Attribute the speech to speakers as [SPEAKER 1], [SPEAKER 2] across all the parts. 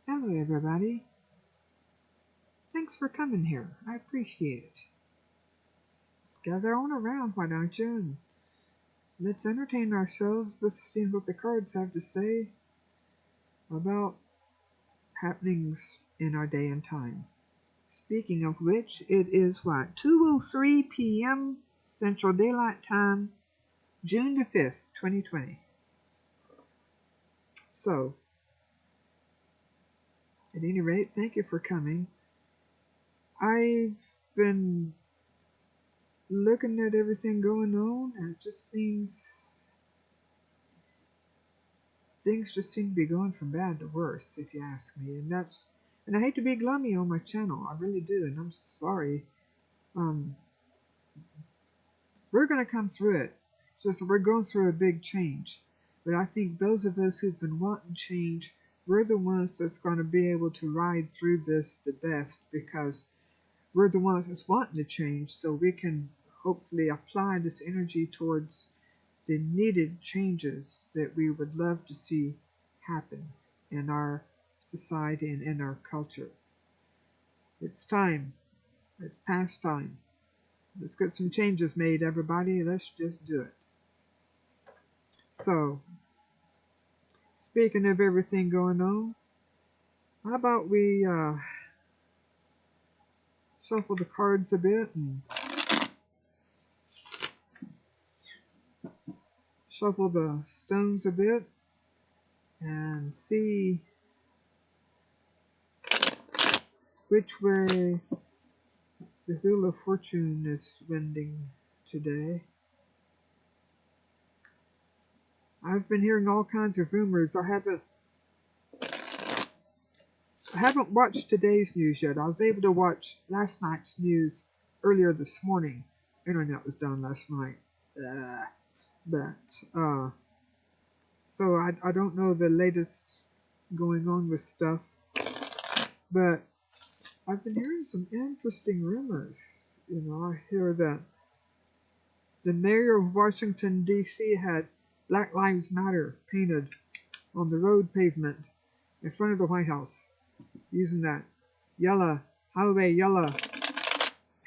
[SPEAKER 1] Hello, everybody. Thanks for coming here. I appreciate it. Gather on around, why don't you? And let's entertain ourselves with seeing what the cards have to say about happenings in our day and time. Speaking of which, it is what? 2:03 p.m. Central Daylight Time, June the 5th, 2020. So, at any rate, thank you for coming. I've been looking at everything going on, and it just seems things just seem to be going from bad to worse, if you ask me. And I hate to be glummy on my channel, I really do, and I'm sorry. We're gonna come through it. Just we're going through a big change, but I think those of us who've been wanting change, we're the ones that's going to be able to ride through this the best, because we're the ones that's wanting to change, so we can hopefully apply this energy towards the needed changes that we would love to see happen in our society and in our culture. It's time. It's past time. Let's get some changes made, everybody. Let's just do it. So, speaking of everything going on, how about we shuffle the cards a bit and shuffle the stones a bit and see which way the Wheel of Fortune is wending today. I've been hearing all kinds of rumors. I haven't watched today's news yet. I was able to watch last night's news earlier this morning. Internet was down last night. So I don't know the latest going on with stuff, but I've been hearing some interesting rumors. I hear that the mayor of Washington, D.C. had Black Lives Matter painted on the road pavement in front of the White House, using that highway yellow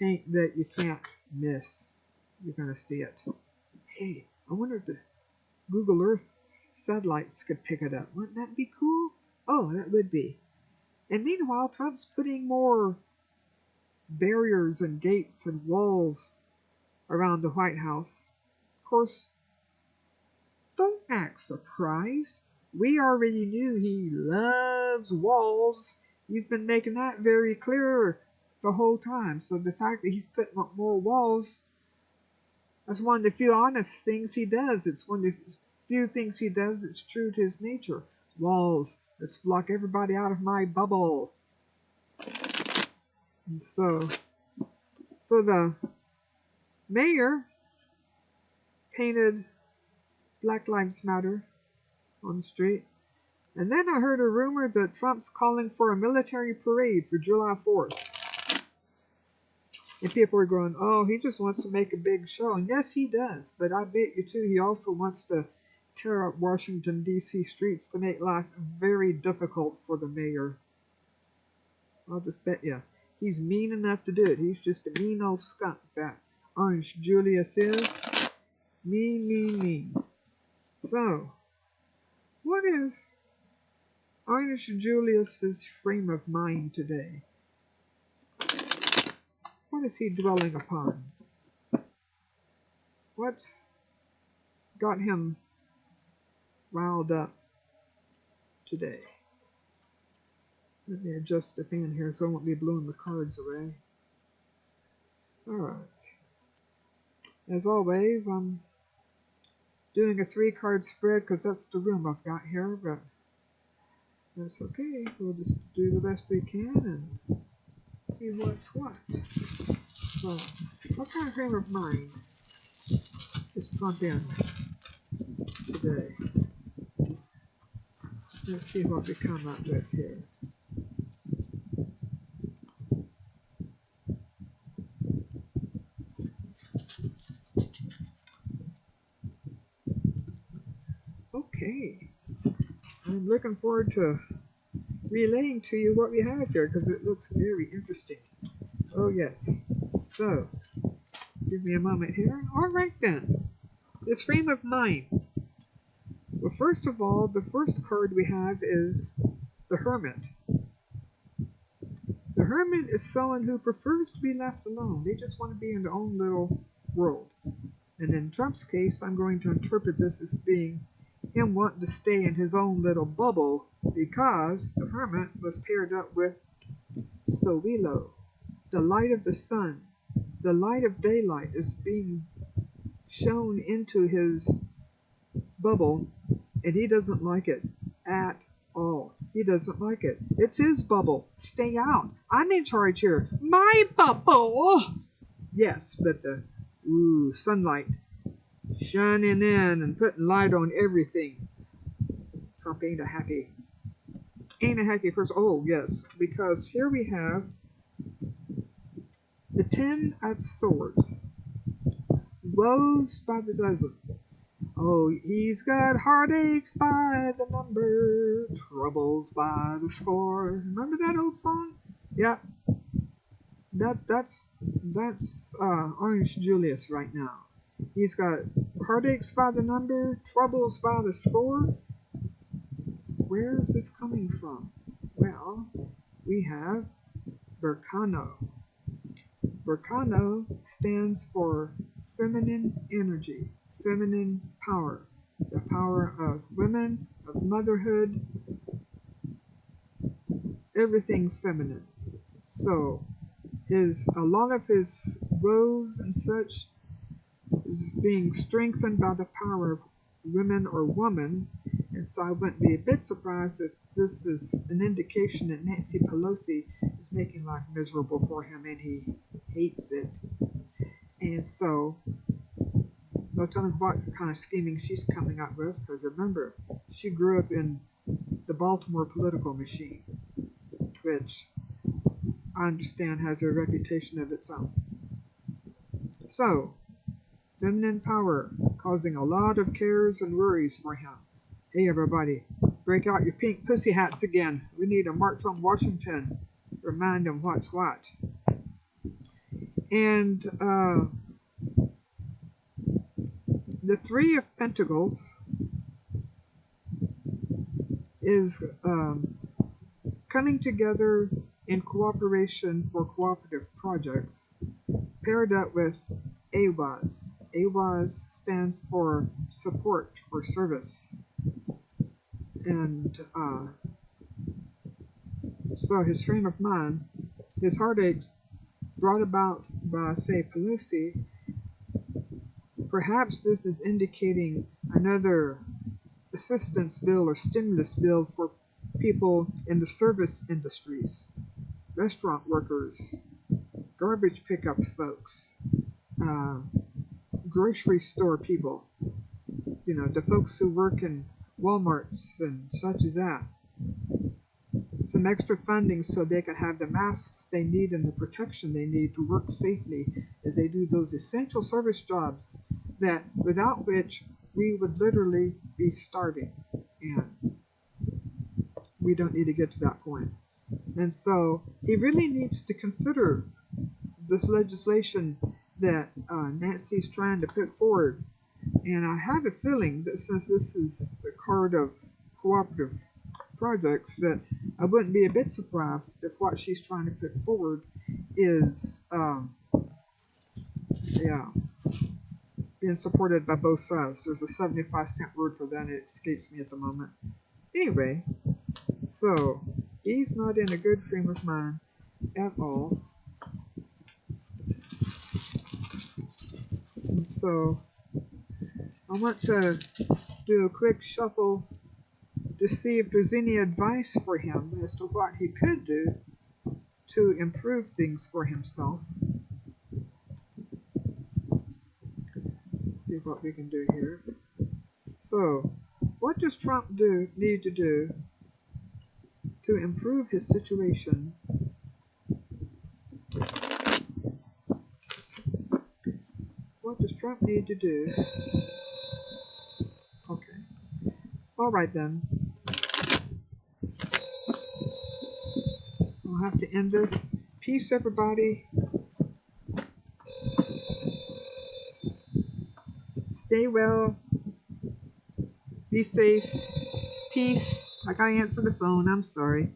[SPEAKER 1] paint that you can't miss. You're going to see it. Hey, I wonder if the Google Earth satellites could pick it up. Wouldn't that be cool? Oh, that would be. And meanwhile, Trump's putting more barriers and gates and walls around the White House. Of course, don't act surprised. We already knew he loves walls. He's been making that very clear the whole time. So the fact that he's putting up more walls, that's one of the few honest things he does. It's one of the few things he does that's true to his nature. Walls. Let's block everybody out of my bubble. And so the mayor painted Black Lives Matter on the street. And then I heard a rumor that Trump's calling for a military parade for July 4th. And people are going, oh, he just wants to make a big show. And yes, he does. But I bet you, too, he also wants to tear up Washington, D.C. streets to make life very difficult for the mayor. I'll just bet you. He's mean enough to do it. He's just a mean old skunk, that Orange Julius is. Mean. So, what is Orange Julius's frame of mind today? What is he dwelling upon? What's got him riled up today? Let me adjust the fan here so I won't be blowing the cards away. Alright. As always, I'm doing a 3-card spread because that's the room I've got here, but that's okay. We'll just do the best we can and see what's what. So, what kind of frame of mind is Trump in today? Let's see what we come up with here. Okay. I'm looking forward to relaying to you what we have here because it looks very interesting. Oh yes. So, give me a moment here. Alright then. This frame of mind. Well, first of all, the first card we have is the Hermit. The Hermit is someone who prefers to be left alone. They just want to be in their own little world. And in Trump's case, I'm going to interpret this as being him wanting to stay in his own little bubble because the Hermit was paired up with Sowilo. The light of the sun, the light of daylight is being shown into his bubble, and he doesn't like it at all. He doesn't like it. It's his bubble. Stay out. I'm in charge here. My bubble! Yes, but the sunlight shining in and putting light on everything. Trump ain't a happy person. Oh, yes, because here we have the Ten of Swords. Woes by the dozen. Oh, he's got heartaches by the number, troubles by the score. Remember that old song? Yeah. That's Orange Julius right now. He's got heartaches by the number, troubles by the score. Where is this coming from? Well, we have Berkano. Berkano stands for feminine energy, feminine power, the power of women, of motherhood, everything feminine. So, a lot of his woes and such is being strengthened by the power of women or woman, and so I wouldn't be a bit surprised if this is an indication that Nancy Pelosi is making life miserable for him and he hates it. And so, no telling what kind of scheming she's coming up with, because remember, she grew up in the Baltimore political machine, which I understand has a reputation of its own. So, feminine power causing a lot of cares and worries for him. Hey everybody, break out your pink pussy hats again. We need a march on Washington. Remind them what's what. And the Three of Pentacles is coming together in cooperation for cooperative projects, paired up with AWAS. AWAS stands for support or service. And so his frame of mind, his heartaches brought about by, say, Pelosi, perhaps this is indicating another assistance bill or stimulus bill for people in the service industries, restaurant workers, garbage pickup folks, grocery store people, the folks who work in Walmarts and such as that. Some extra funding so they can have the masks they need and the protection they need to work safely as they do those essential service jobs that without which we would literally be starving. And we don't need to get to that point. And so he really needs to consider this legislation that Nancy's trying to put forward. And I have a feeling that since this is the card of cooperative projects, that I wouldn't be a bit surprised if what she's trying to put forward is being supported by both sides. There's a 75-cent word for that and it escapes me at the moment. Anyway, so he's not in a good frame of mind at all. And so I want to do a quick shuffle to see if there's any advice for him as to what he could do to improve things for himself. Let's see what we can do here. So, what does Trump need to do to improve his situation? What does Trump need to do? Okay. Alright then. I'll have to end this. Peace, everybody. Stay well. Be safe. Peace. I gotta answer the phone. I'm sorry.